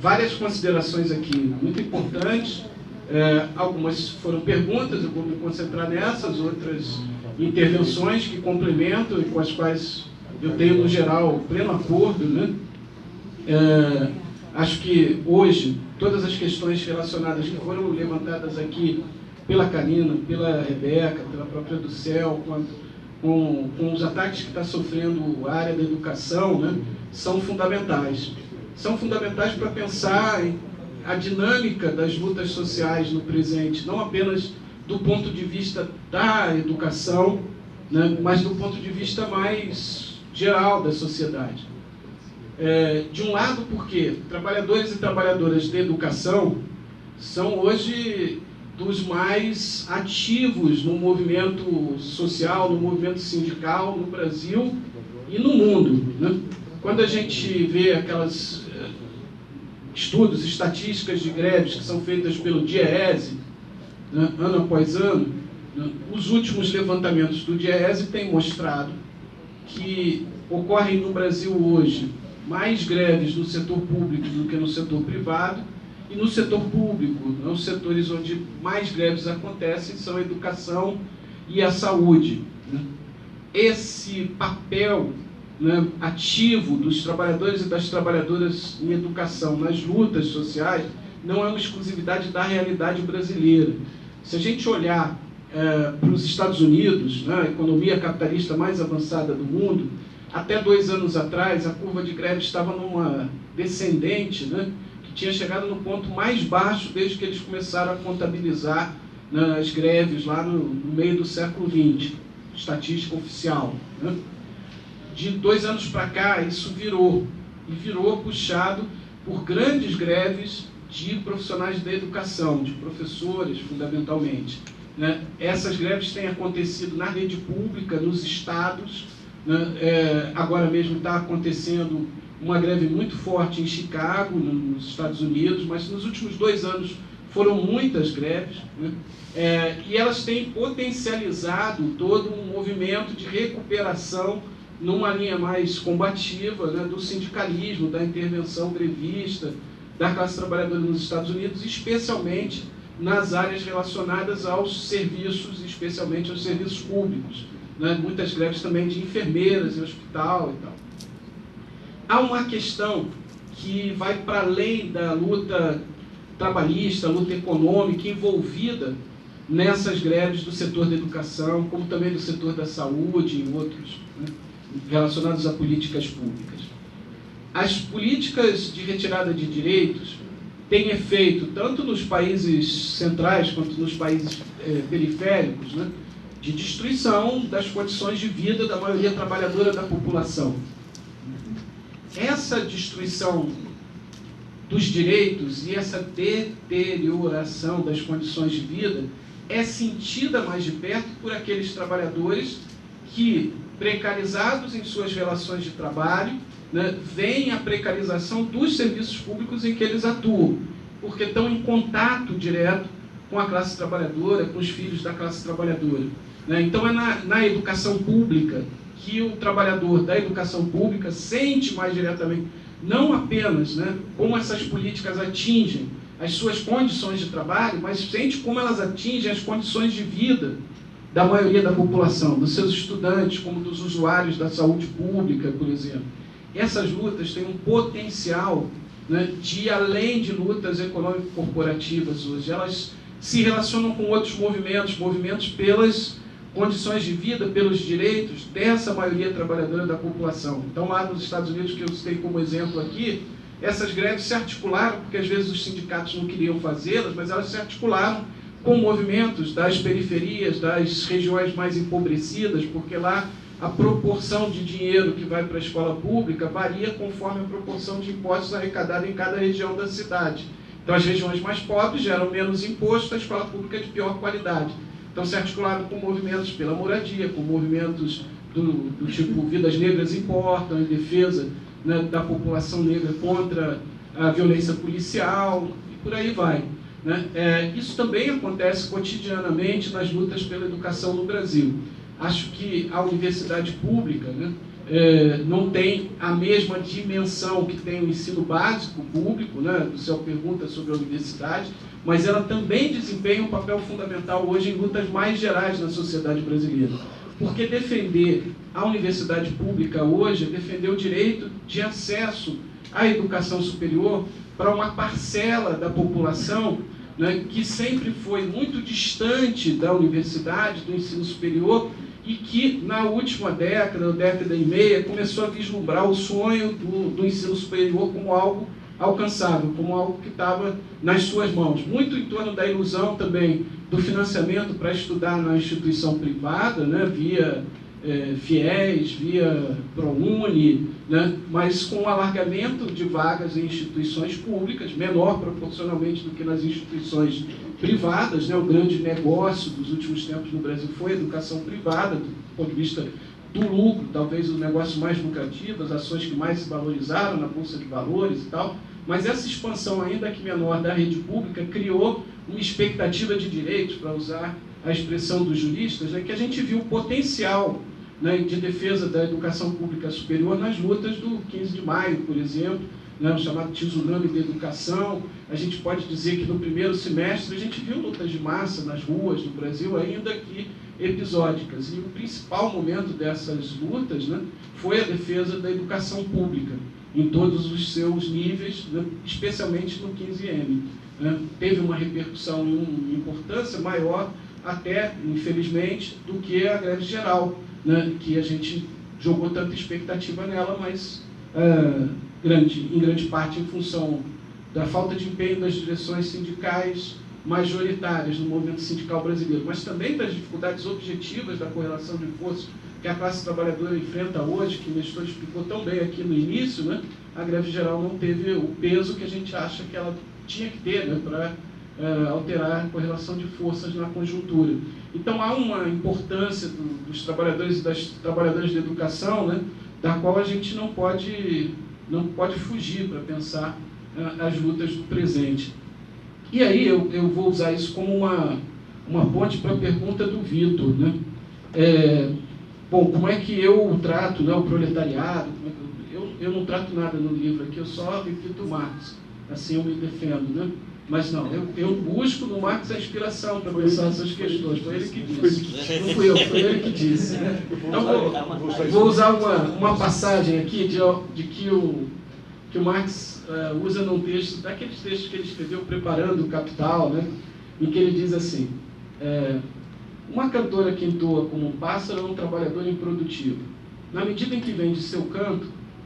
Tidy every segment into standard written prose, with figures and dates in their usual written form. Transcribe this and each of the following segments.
Várias considerações aqui muito importantes. Algumas foram perguntas, eu vou me concentrar nessas, outras intervenções que complementam e com as quais eu tenho, no geral, pleno acordo, né? Acho que hoje todas as questões relacionadas que foram levantadas aqui pela Karina, pela Rebeca, pela própria do Céu, com os ataques que está sofrendo a área da educação, né, são fundamentais. São fundamentais para pensar a dinâmica das lutas sociais no presente, não apenas do ponto de vista da educação, né, mas do ponto de vista mais geral da sociedade. De um lado, porque trabalhadores e trabalhadoras de educação são hoje dos mais ativos no movimento social, no movimento sindical, no Brasil e no mundo, né? Quando a gente vê aquelas estudos, estatísticas de greves que são feitas pelo DIEESE, né, ano após ano, né, os últimos levantamentos do DIEESE têm mostrado que ocorrem no Brasil hoje mais greves no setor público do que no setor privado, e no setor público, os setores onde mais greves acontecem são a educação e a saúde, né? Esse papel, né, ativo dos trabalhadores e das trabalhadoras em educação nas lutas sociais não é uma exclusividade da realidade brasileira. Se a gente olhar para os Estados Unidos, né, a economia capitalista mais avançada do mundo, até 2 anos atrás a curva de greve estava numa descendente, né, que tinha chegado no ponto mais baixo desde que eles começaram a contabilizar, né, as greves lá no meio do século XX, estatística oficial, né? De 2 anos para cá, isso virou puxado por grandes greves de profissionais da educação, de professores, fundamentalmente, né? Essas greves têm acontecido na rede pública, nos estados, né? Agora mesmo está acontecendo uma greve muito forte em Chicago, nos Estados Unidos, mas nos últimos 2 anos foram muitas greves, né? E elas têm potencializado todo um movimento de recuperação numa linha mais combativa, né, do sindicalismo, da intervenção grevista, da classe trabalhadora nos Estados Unidos, especialmente nas áreas relacionadas aos serviços, especialmente aos serviços públicos, né, muitas greves também de enfermeiras em hospital e tal. Há uma questão que vai para além da luta trabalhista, luta econômica envolvida nessas greves do setor da educação, como também do setor da saúde e outros, né, relacionados a políticas públicas. As políticas de retirada de direitos têm efeito tanto nos países centrais quanto nos países periféricos, né, de destruição das condições de vida da maioria trabalhadora da população. Essa destruição dos direitos e essa deterioração das condições de vida é sentida mais de perto por aqueles trabalhadores que, precarizados em suas relações de trabalho, né, veem a precarização dos serviços públicos em que eles atuam, porque estão em contato direto com a classe trabalhadora, com os filhos da classe trabalhadora, né? Então é na educação pública que o trabalhador da educação pública sente mais diretamente, não apenas, né, como essas políticas atingem as suas condições de trabalho, mas sente como elas atingem as condições de vida da maioria da população, dos seus estudantes, como dos usuários da saúde pública, por exemplo. Essas lutas têm um potencial, né, de além de lutas econômico-corporativas hoje, elas se relacionam com outros movimentos pelas condições de vida, pelos direitos dessa maioria trabalhadora da população. Então, lá nos Estados Unidos, que eu citei como exemplo aqui, essas greves se articularam, porque às vezes os sindicatos não queriam fazê-las, mas elas se articularam com movimentos das periferias, das regiões mais empobrecidas, porque lá a proporção de dinheiro que vai para a escola pública varia conforme a proporção de impostos arrecadados em cada região da cidade. Então, as regiões mais pobres geram menos imposto, a escola pública é de pior qualidade. Então, se articularam com movimentos pela moradia, com movimentos do tipo Vidas Negras Importam, em defesa, né, da população negra contra a violência policial, e por aí vai, né? Isso também acontece cotidianamente nas lutas pela educação no Brasil. Acho que a universidade pública, né, não tem a mesma dimensão que tem o ensino básico público, né? O senhor pergunta sobre a universidade, mas ela também desempenha um papel fundamental hoje em lutas mais gerais na sociedade brasileira. Porque defender a universidade pública hoje é defender o direito de acesso à educação superior para uma parcela da população, né, que sempre foi muito distante da universidade, do ensino superior, e que na última década e meia, começou a vislumbrar o sonho do ensino superior como algo alcançável, como algo que estava nas suas mãos. Muito em torno da ilusão também do financiamento para estudar na instituição privada, né, via FIES, via ProUni, né, mas com um alargamento de vagas em instituições públicas, menor proporcionalmente do que nas instituições privadas, né. O grande negócio dos últimos tempos no Brasil foi a educação privada, do ponto de vista do lucro, talvez o negócio mais lucrativo, as ações que mais se valorizaram na Bolsa de Valores e tal, mas essa expansão, ainda que menor, da rede pública criou uma expectativa de direitos, para usar a expressão dos juristas, né, que a gente viu o potencial, né, de defesa da educação pública superior nas lutas do 15 de maio, por exemplo, né, o chamado tsunami da educação. A gente pode dizer que no primeiro semestre a gente viu lutas de massa nas ruas do Brasil, ainda que episódicas. E o principal momento dessas lutas, né, foi a defesa da educação pública, em todos os seus níveis, né, especialmente no 15M. Né. Teve uma repercussão e uma importância maior, até, infelizmente, do que a greve geral, né, que a gente jogou tanta expectativa nela, mas em grande parte em função da falta de empenho das direções sindicais majoritárias no movimento sindical brasileiro, mas também das dificuldades objetivas da correlação de forças que a classe trabalhadora enfrenta hoje, que o Nestor explicou tão bem aqui no início, né, a greve geral não teve o peso que a gente acha que ela tinha que ter, né, para alterar a correlação de forças na conjuntura. Então há uma importância dos trabalhadores e das trabalhadoras de educação, né, da qual a gente não pode fugir para pensar as lutas do presente. E aí eu vou usar isso como uma ponte para a pergunta do Vitor, né? Bom, como é que eu trato, né, o proletariado? Eu não trato nada no livro aqui, eu só repito Marx, assim eu me defendo, né? Mas não, eu busco no Marx a inspiração para pensar essas questões. Foi ele que disse. Não fui eu, foi ele que disse. Então, vou usar uma passagem aqui de que o Marx usa num texto, daqueles textos que ele escreveu preparando o Capital, né, em que ele diz assim: uma cantora que entoa como um pássaro é um trabalhador improdutivo. Na medida em que vende seu canto,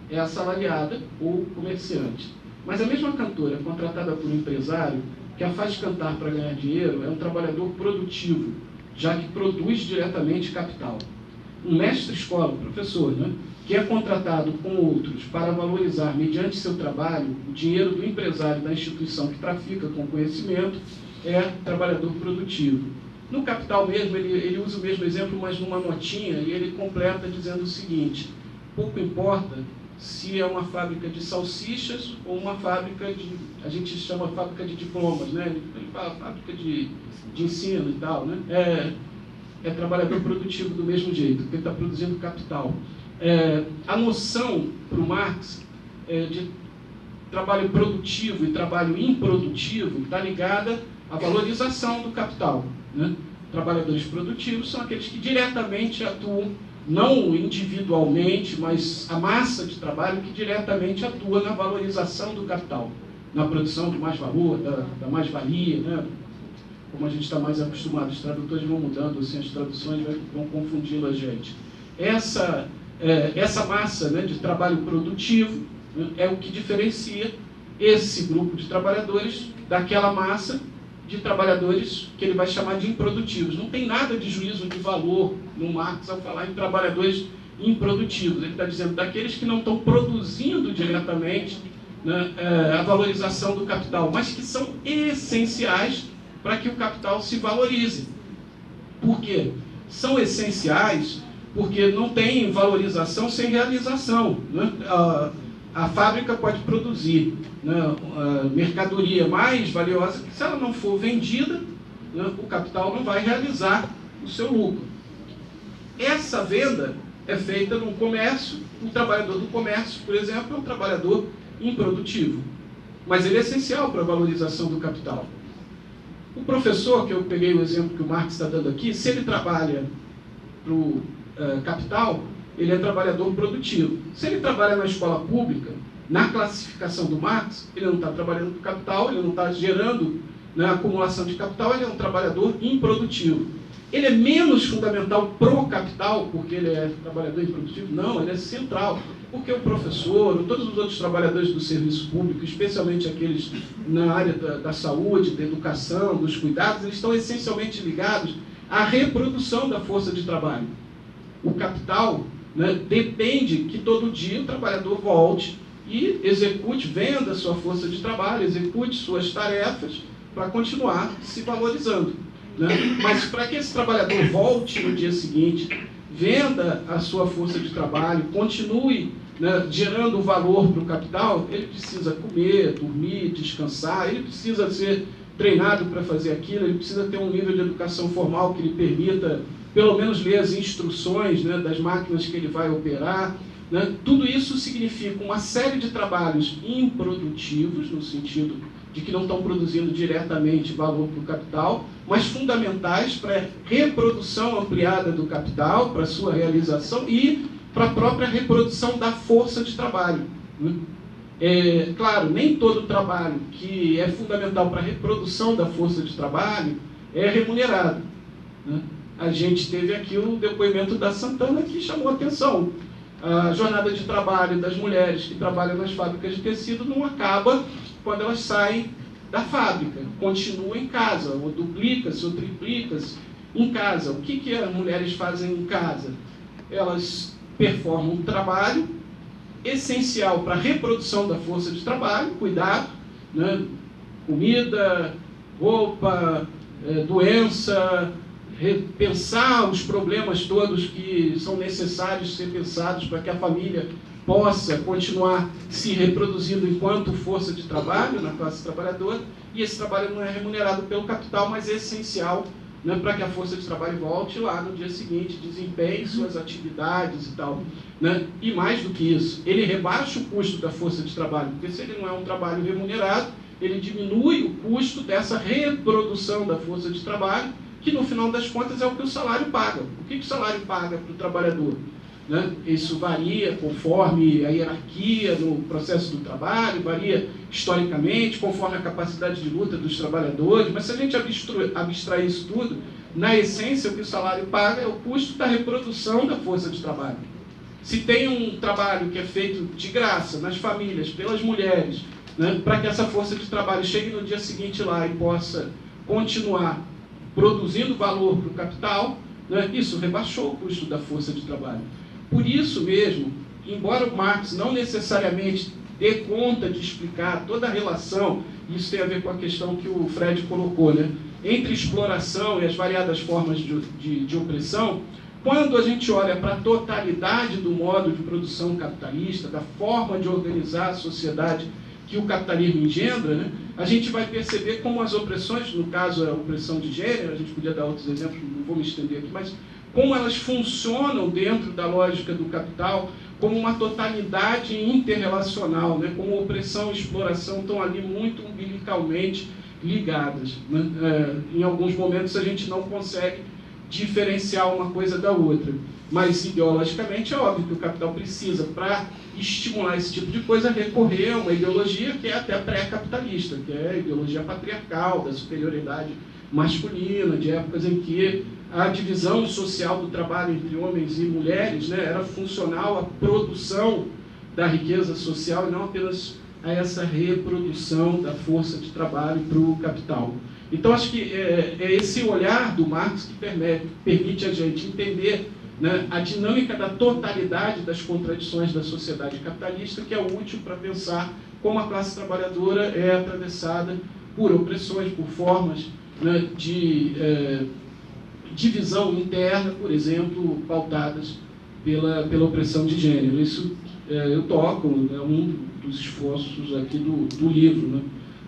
é assalariada ou comerciante. Mas a mesma cantora, contratada por um empresário, que a faz cantar para ganhar dinheiro, é um trabalhador produtivo, já que produz diretamente capital. Um mestre-escola, professor, né, que é contratado com outros para valorizar, mediante seu trabalho, o dinheiro do empresário da instituição que trafica com conhecimento, é trabalhador produtivo. No Capital mesmo, ele usa o mesmo exemplo, mas numa notinha, e ele completa dizendo o seguinte: pouco importa se é uma fábrica de salsichas ou uma fábrica a gente chama fábrica de diplomas, né? Ele fala fábrica de ensino e tal, né? É trabalhador produtivo do mesmo jeito, porque ele está produzindo capital. A noção para o Marx de trabalho produtivo e trabalho improdutivo está ligada à valorização do capital, né? Trabalhadores produtivos são aqueles que diretamente atuam, não individualmente, mas a massa de trabalho que diretamente atua na valorização do capital, na produção de mais valor, da mais-valia, né? Como a gente está mais acostumado, os tradutores vão mudando, assim, as traduções vão confundindo a gente. Essa massa, né, de trabalho produtivo, né, é o que diferencia esse grupo de trabalhadores daquela massa de trabalhadores que ele vai chamar de improdutivos. Não tem nada de juízo de valor no Marx ao falar em trabalhadores improdutivos. Ele está dizendo daqueles que não estão produzindo diretamente, né, a valorização do capital, mas que são essenciais para que o capital se valorize. Por quê? São essenciais porque não tem valorização sem realização, né? A fábrica pode produzir, né, mercadoria mais valiosa, que se ela não for vendida, né, o capital não vai realizar o seu lucro. Essa venda é feita no comércio. O trabalhador do comércio, por exemplo, é um trabalhador improdutivo, mas ele é essencial para a valorização do capital. O professor, que eu peguei o exemplo que o Marx está dando aqui, se ele trabalha para o capital, ele é trabalhador produtivo. Se ele trabalha na escola pública, na classificação do Marx, ele não está trabalhando para o capital, ele não está gerando, né, acumulação de capital, ele é um trabalhador improdutivo. Ele é menos fundamental pro capital, porque ele é trabalhador improdutivo? Não, ele é central. Porque o professor, todos os outros trabalhadores do serviço público, especialmente aqueles na área da saúde, da educação, dos cuidados, eles estão essencialmente ligados à reprodução da força de trabalho. O capital, né, depende que todo dia o trabalhador volte e execute, venda sua força de trabalho, execute suas tarefas para continuar se valorizando. Né? Mas para que esse trabalhador volte no dia seguinte, venda a sua força de trabalho, continue, né, gerando valor para o capital, ele precisa comer, dormir, descansar, ele precisa ser treinado para fazer aquilo, ele precisa ter um nível de educação formal que lhe permita, pelo menos, ler as instruções, né, das máquinas que ele vai operar. Né? Tudo isso significa uma série de trabalhos improdutivos, no sentido de que não estão produzindo diretamente valor para o capital, mas fundamentais para a reprodução ampliada do capital, para a sua realização e para a própria reprodução da força de trabalho. Claro, nem todo trabalho que é fundamental para a reprodução da força de trabalho é remunerado. Né? A gente teve aqui o depoimento da Santana que chamou a atenção. A jornada de trabalho das mulheres que trabalham nas fábricas de tecido não acaba quando elas saem da fábrica, continua em casa, ou duplica-se, ou triplica-se em casa. O que as mulheres fazem em casa? Elas performam um trabalho essencial para a reprodução da força de trabalho, cuidado, né? Comida, roupa, doença, repensar os problemas todos que são necessários ser pensados para que a família possa continuar se reproduzindo enquanto força de trabalho na classe trabalhadora, e esse trabalho não é remunerado pelo capital, mas é essencial, né, para que a força de trabalho volte lá no dia seguinte, desempenhe suas atividades e tal. Né? E mais do que isso, ele rebaixa o custo da força de trabalho, porque se ele não é um trabalho remunerado, ele diminui o custo dessa reprodução da força de trabalho, que no final das contas é o que o salário paga. O que o salário paga para o trabalhador? Né? Isso varia conforme a hierarquia no processo do trabalho, varia historicamente, conforme a capacidade de luta dos trabalhadores, mas se a gente abstrair isso tudo, na essência o que o salário paga é o custo da reprodução da força de trabalho. Se tem um trabalho que é feito de graça nas famílias, pelas mulheres, né, para que essa força de trabalho chegue no dia seguinte lá e possa continuar produzindo valor para o capital, né, isso rebaixou o custo da força de trabalho. Por isso mesmo, embora o Marx não necessariamente dê conta de explicar toda a relação, isso tem a ver com a questão que o Fred colocou, né, entre exploração e as variadas formas de opressão, quando a gente olha para a totalidade do modo de produção capitalista, da forma de organizar a sociedade que o capitalismo engendra, né, a gente vai perceber como as opressões, no caso a opressão de gênero, a gente podia dar outros exemplos, não vou me estender aqui, mas como elas funcionam dentro da lógica do capital como uma totalidade interrelacional, né? Como opressão e exploração estão ali muito umbilicalmente ligadas. Né? Em alguns momentos a gente não consegue diferenciar uma coisa da outra, mas ideologicamente é óbvio que o capital precisa, para estimular esse tipo de coisa, recorrer a uma ideologia que é até pré-capitalista, que é a ideologia patriarcal, da superioridade masculina, de épocas em que a divisão social do trabalho entre homens e mulheres, né, era funcional à produção da riqueza social e não apenas a essa reprodução da força de trabalho para o capital. Então, acho que é esse olhar do Marx que permite a gente entender, né, a dinâmica da totalidade das contradições da sociedade capitalista, que é útil para pensar como a classe trabalhadora é atravessada por opressões, por formas, né, de divisão interna, por exemplo, pautadas pela opressão de gênero. Isso eu toco, é um dos esforços aqui do livro, né,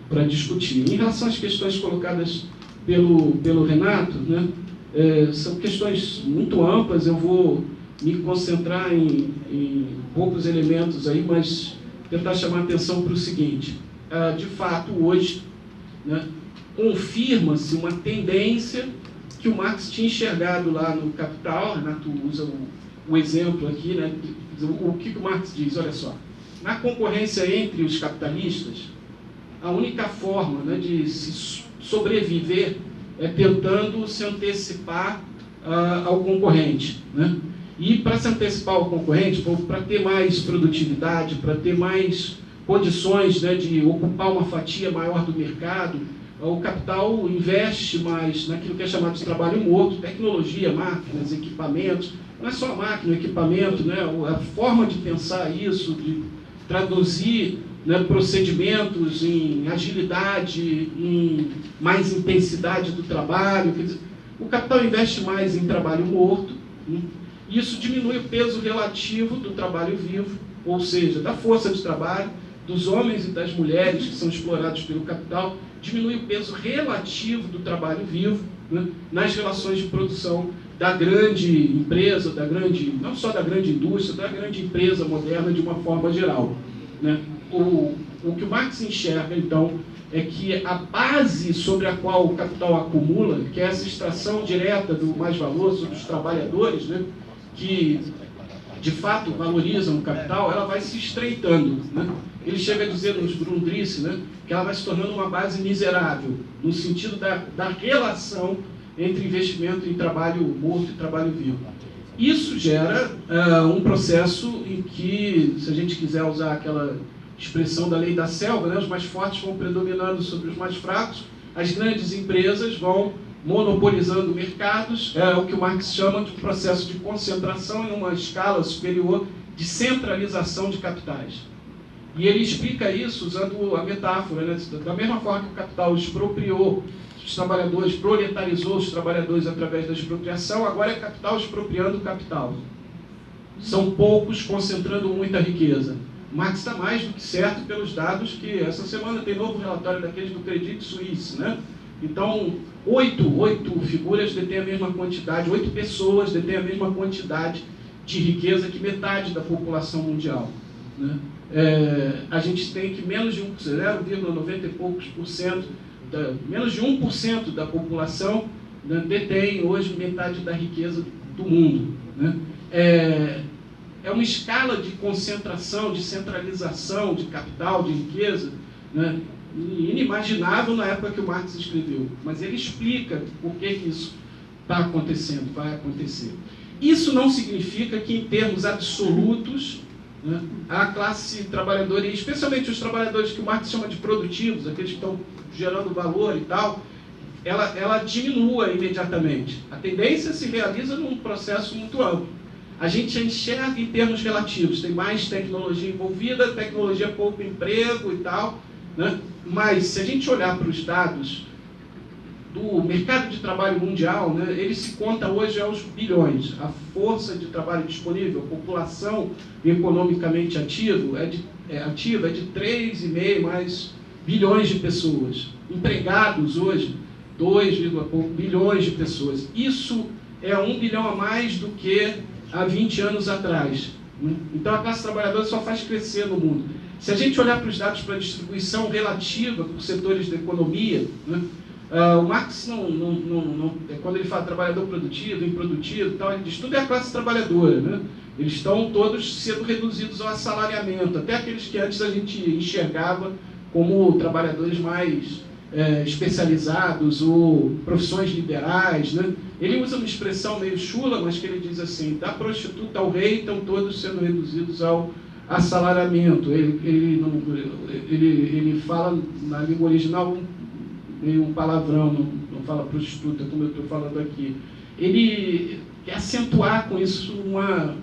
para discutir. Em relação às questões colocadas pelo Renato, né, são questões muito amplas, eu vou me concentrar em poucos elementos aí, mas tentar chamar a atenção para o seguinte. De fato, hoje, né, confirma-se uma tendência que o Marx tinha enxergado lá no Capital. Renato usa o exemplo aqui, né? O que o Marx diz? Olha só, na concorrência entre os capitalistas, a única forma, né, de se sobreviver é tentando se antecipar ao concorrente, né? E para se antecipar ao concorrente, para ter mais produtividade, para ter mais condições, né, de ocupar uma fatia maior do mercado, o capital investe mais naquilo que é chamado de trabalho morto, tecnologia, máquinas, equipamentos. Não é só máquina, equipamento, né? A forma de pensar isso, de traduzir, né, procedimentos em agilidade, em mais intensidade do trabalho. Quer dizer, o capital investe mais em trabalho morto, né? Isso diminui o peso relativo do trabalho vivo, ou seja, da força de trabalho, dos homens e das mulheres que são explorados pelo capital, diminui o peso relativo do trabalho vivo, né, nas relações de produção da grande empresa, não só da grande indústria, da grande empresa moderna de uma forma geral, né? O que o Marx enxerga, então, é que a base sobre a qual o capital acumula, que é essa extração direta do mais-valor sobre os trabalhadores, né, que de fato valorizam o capital, ela vai se estreitando, né? Ele chega a dizer nos Grundrisse, né, que ela vai se tornando uma base miserável, no sentido da relação entre investimento em trabalho morto e trabalho vivo. Isso gera um processo em que, se a gente quiser usar aquela expressão da lei da selva, né, os mais fortes vão predominando sobre os mais fracos, as grandes empresas vão monopolizando mercados, o que o Marx chama de processo de concentração em uma escala superior de centralização de capitais. E ele explica isso usando a metáfora, né? Da mesma forma que o capital expropriou os trabalhadores, proletarizou os trabalhadores através da expropriação, agora é capital expropriando o capital. São poucos concentrando muita riqueza. Marx está mais do que certo pelos dados que essa semana tem novo relatório daqueles do Credit Suisse, né? Então, oito figuras detêm a mesma quantidade, 8 pessoas detêm a mesma quantidade de riqueza que metade da população mundial, né? A gente tem que menos de 0,90 e poucos por cento, menos de 1% da população, né, detém hoje metade da riqueza do mundo, né? É uma escala de concentração, de centralização de capital, de riqueza, né, inimaginável na época que o Marx escreveu, mas ele explica por que isso está acontecendo, vai acontecer. Isso não significa que, em termos absolutos, né, a classe trabalhadora, e especialmente os trabalhadores que o Marx chama de produtivos, aqueles que estão gerando valor e tal, ela diminua imediatamente. A tendência se realiza num processo muito amplo. A gente enxerga em termos relativos, tem mais tecnologia envolvida, tecnologia pouco emprego e tal, né? Mas se a gente olhar para os dados do mercado de trabalho mundial, né, ele se conta hoje aos bilhões. A força de trabalho disponível, a população economicamente ativa é de 3,5 mais bilhões de pessoas. Empregados hoje, 2, pouco bilhões de pessoas. Isso é 1 bilhão a mais do que há 20 anos atrás. Então a classe trabalhadora só faz crescer no mundo. Se a gente olhar para os dados para a distribuição relativa por setores da economia, né, o Marx, quando ele fala trabalhador produtivo, improdutivo e tal, ele diz tudo é a classe trabalhadora, né? Eles estão todos sendo reduzidos ao assalariamento, até aqueles que antes a gente enxergava como trabalhadores mais especializados ou profissões liberais, né? Ele usa uma expressão meio chula, mas que ele diz assim: da prostituta ao rei estão todos sendo reduzidos ao assalariamento. Ele fala na língua original meio um palavrão, não fala prostituta como eu estou falando aqui. Ele quer acentuar com isso uma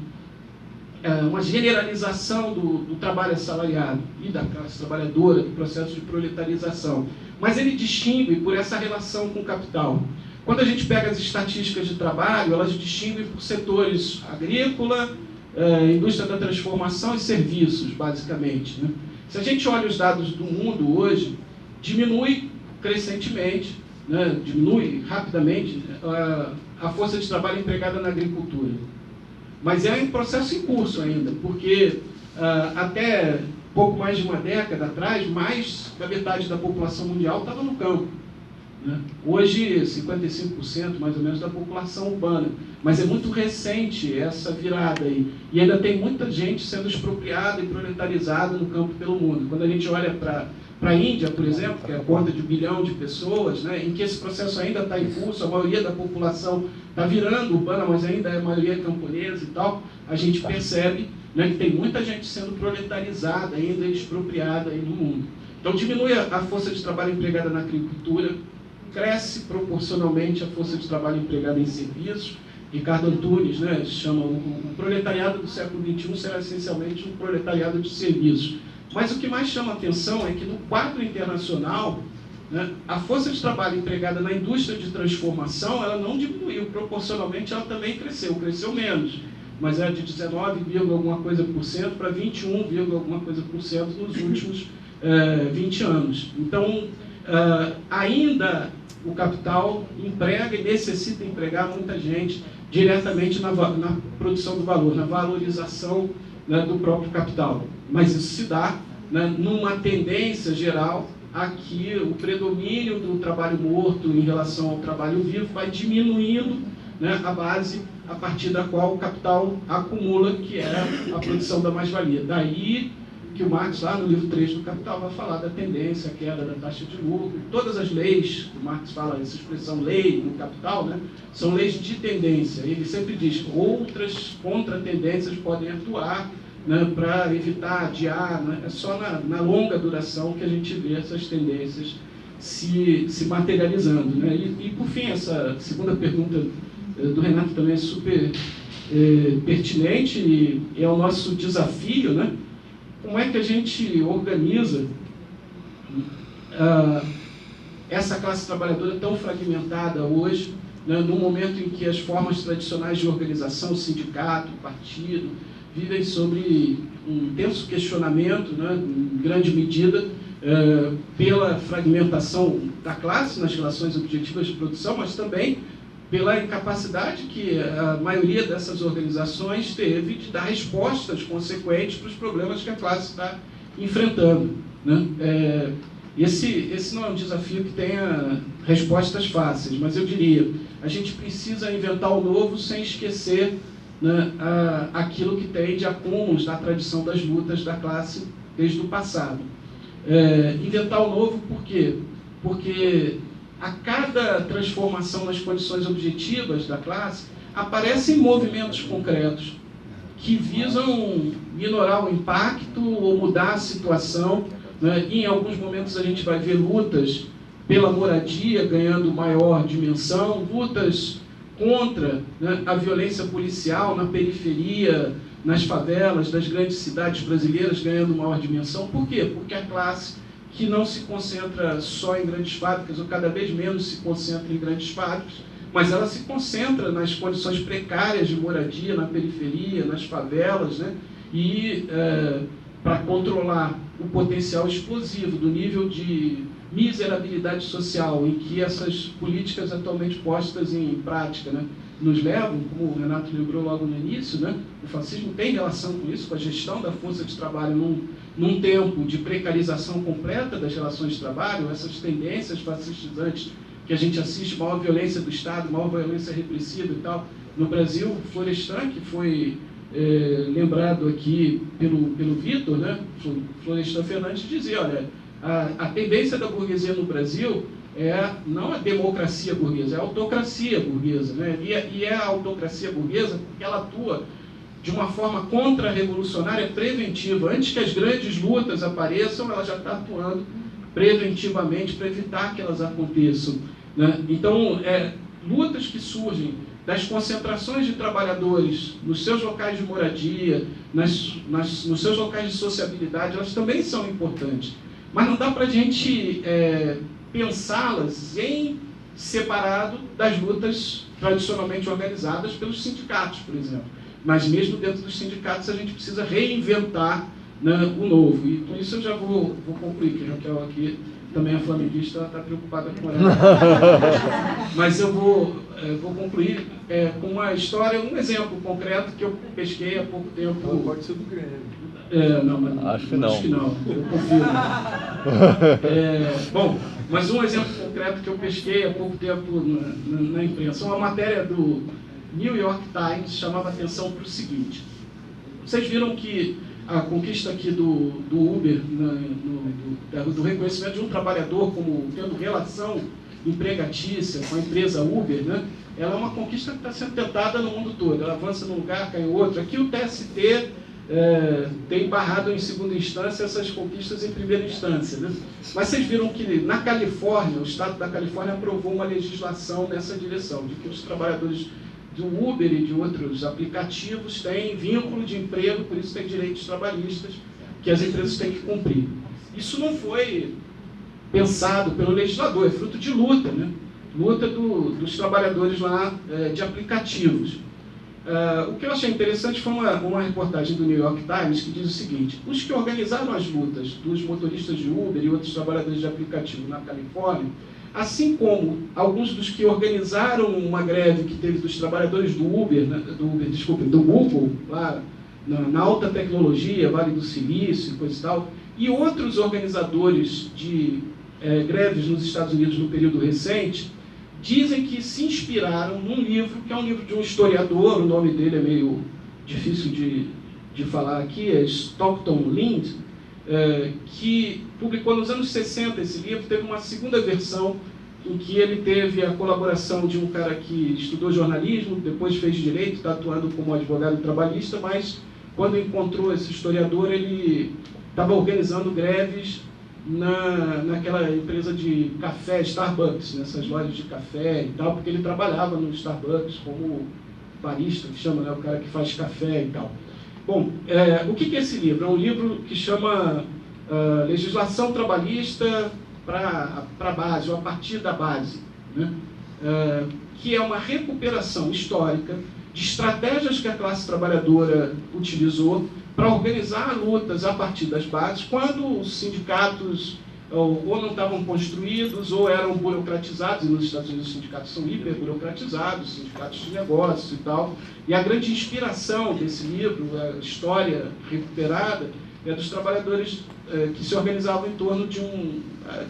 generalização do trabalho assalariado e da classe trabalhadora, do processo de proletarização. Mas ele distingue por essa relação com o capital. Quando a gente pega as estatísticas de trabalho, elas distinguem por setores agrícola, indústria da transformação e serviços, basicamente, né? Se a gente olha os dados do mundo hoje, diminui crescentemente, né, diminui rapidamente a força de trabalho empregada na agricultura. Mas é um processo em curso ainda, porque até pouco mais de uma década atrás, mais da metade da população mundial estava no campo, né? Hoje, 55% mais ou menos da população urbana. Mas é muito recente essa virada aí. E ainda tem muita gente sendo expropriada e proletarizada no campo pelo mundo. Quando a gente olha para a Índia, por exemplo, que é a conta de 1 bilhão de pessoas, né, em que esse processo ainda está em curso, a maioria da população está virando urbana, mas ainda é a maioria camponesa e tal, a gente percebe, né, que tem muita gente sendo proletarizada ainda e expropriada aí no mundo. Então diminui a força de trabalho empregada na agricultura, cresce proporcionalmente a força de trabalho empregada em serviços. Ricardo Antunes, né, chama o proletariado do século XXI será essencialmente um proletariado de serviços. Mas o que mais chama atenção é que no quadro internacional, né, a força de trabalho empregada na indústria de transformação, ela não diminuiu, proporcionalmente ela também cresceu menos, mas é de 19, alguma coisa por cento para 21, alguma coisa por cento nos últimos 20 anos. Então, ainda o capital emprega e necessita empregar muita gente diretamente na produção do valor, na valorização, né, do próprio capital. Mas isso se dá, né, numa tendência geral a que o predomínio do trabalho morto em relação ao trabalho vivo vai diminuindo, né, a base a partir da qual o capital acumula, que é a produção da mais-valia. Daí que o Marx, lá no livro 3 do Capital, vai falar da tendência, a queda da taxa de lucro. Todas as leis, o Marx fala, essa expressão lei no Capital, né, são leis de tendência. Ele sempre diz que outras contra-tendências podem atuar, né, para evitar, adiar, né, é só na longa duração que a gente vê essas tendências se materializando. Né? E, por fim, essa segunda pergunta do Renato também é super pertinente e é o nosso desafio, né? Como é que a gente organiza essa classe trabalhadora tão fragmentada hoje, né, num momento em que as formas tradicionais de organização, sindicato, partido, vivem sobre um intenso questionamento, né, em grande medida, pela fragmentação da classe nas relações objetivas de produção, mas também pela incapacidade que a maioria dessas organizações teve de dar respostas consequentes para os problemas que a classe está enfrentando, né? Esse não é um desafio que tenha respostas fáceis, mas eu diria, a gente precisa inventar o novo sem esquecer, né, aquilo que tem de acúmulos da tradição das lutas da classe desde o passado. Inventar o novo por quê? Porque a cada transformação nas condições objetivas da classe, aparecem movimentos concretos que visam minorar o impacto ou mudar a situação, né? E em alguns momentos a gente vai ver lutas pela moradia ganhando maior dimensão, lutas contra, né, a violência policial na periferia, nas favelas das grandes cidades brasileiras ganhando maior dimensão. Por quê? Porque a classe que não se concentra só em grandes fábricas, ou cada vez menos se concentra em grandes fábricas, mas ela se concentra nas condições precárias de moradia, na periferia, nas favelas, né? E para controlar o potencial explosivo do nível de miserabilidade social em que essas políticas atualmente postas em prática, né, nos levam, como o Renato lembrou logo no início, né, o fascismo tem relação com isso, com a gestão da força de trabalho num tempo de precarização completa das relações de trabalho, essas tendências fascistantes que a gente assiste, maior violência do Estado, maior violência repressiva e tal. No Brasil, Florestan, que foi lembrado aqui pelo Vitor, né, Florestan Fernandes dizia, olha, a tendência da burguesia no Brasil é não a democracia burguesa, é a autocracia burguesa, né? E é a autocracia burguesa porque ela atua de uma forma contra-revolucionária preventiva. Antes que as grandes lutas apareçam, ela já está atuando preventivamente para evitar que elas aconteçam, né? Então, lutas que surgem das concentrações de trabalhadores nos seus locais de moradia, nos seus locais de sociabilidade, elas também são importantes. Mas não dá para a gente pensá-las em separado das lutas tradicionalmente organizadas pelos sindicatos, por exemplo. Mas mesmo dentro dos sindicatos a gente precisa reinventar, né, o novo. E com isso eu já vou concluir, que a Raquel aqui também é flamenguista, ela está preocupada com ela. Mas eu vou concluir com uma história, um exemplo concreto que eu pesquei há pouco tempo. Pode ser do Grêmio. Não, mas acho que não. Acho que não, eu confio. Bom, mas um exemplo concreto que eu pesquei há pouco tempo na imprensa, uma matéria do New York Times chamava atenção para o seguinte. Vocês viram que a conquista aqui do Uber, do reconhecimento de um trabalhador como tendo relação empregatícia com a empresa Uber, né? Ela é uma conquista que está sendo tentada no mundo todo. Ela avança num lugar, cai em outro. Aqui o TST tem barrado em segunda instância essas conquistas em primeira instância, né? Mas vocês viram que na Califórnia, o estado da Califórnia aprovou uma legislação nessa direção, de que os trabalhadores do Uber e de outros aplicativos têm vínculo de emprego, por isso tem direitos trabalhistas que as empresas têm que cumprir. Isso não foi pensado pelo legislador, é fruto de luta, né? Luta dos trabalhadores lá de aplicativos. O que eu achei interessante foi uma reportagem do New York Times que diz o seguinte: os que organizaram as lutas dos motoristas de Uber e outros trabalhadores de aplicativo na Califórnia, assim como alguns dos que organizaram uma greve que teve dos trabalhadores do do Google, lá na alta tecnologia, Vale do Silício, coisa e tal, e outros organizadores de greves nos Estados Unidos no período recente, dizem que se inspiraram num livro, que é um livro de um historiador, o nome dele é meio difícil de falar aqui, é Stockton Lind, que publicou nos anos 60 esse livro. Teve uma segunda versão em que ele teve a colaboração de um cara que estudou jornalismo, depois fez direito, está atuando como advogado trabalhista, mas quando encontrou esse historiador, ele estava organizando greves naquela empresa de café, Starbucks, nessas lojas de café e tal, porque ele trabalhava no Starbucks como barista, que chama, né, o cara que faz café e tal. Bom, o que é esse livro? É um livro que chama Legislação Trabalhista para a Base, ou a partir da base, né? Que é uma recuperação histórica de estratégias que a classe trabalhadora utilizou para organizar lutas a partir das bases, quando os sindicatos ou não estavam construídos ou eram burocratizados, e nos Estados Unidos os sindicatos são hiper-burocratizados, sindicatos de negócios e tal. E a grande inspiração desse livro, a história recuperada, é dos trabalhadores que se organizavam em torno de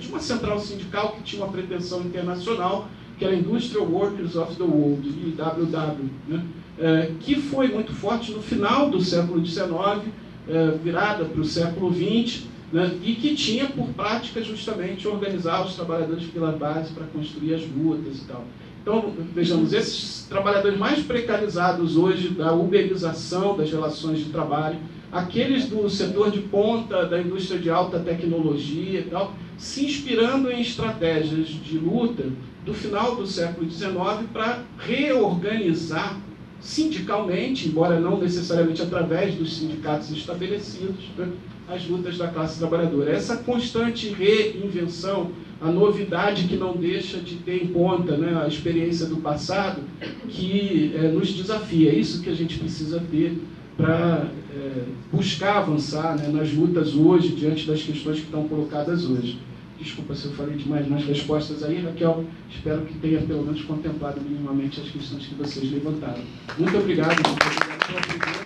uma central sindical que tinha uma pretensão internacional, que era Industrial Workers of the World, IWW, né? Que foi muito forte no final do século XIX, virada para o século XX, né? E que tinha por prática justamente organizar os trabalhadores pela base para construir as lutas e tal. Então, vejamos, esses trabalhadores mais precarizados hoje da uberização das relações de trabalho, aqueles do setor de ponta da indústria de alta tecnologia e tal, se inspirando em estratégias de luta do final do século XIX para reorganizar sindicalmente, embora não necessariamente através dos sindicatos estabelecidos, né, as lutas da classe trabalhadora. Essa constante reinvenção, a novidade que não deixa de ter em conta, né, a experiência do passado, que nos desafia. É isso que a gente precisa ter para buscar avançar, né, nas lutas hoje, diante das questões que estão colocadas hoje. Desculpa se eu falei demais nas respostas aí, Raquel. Espero que tenha pelo menos contemplado minimamente as questões que vocês levantaram. Muito obrigado. Muito obrigado pela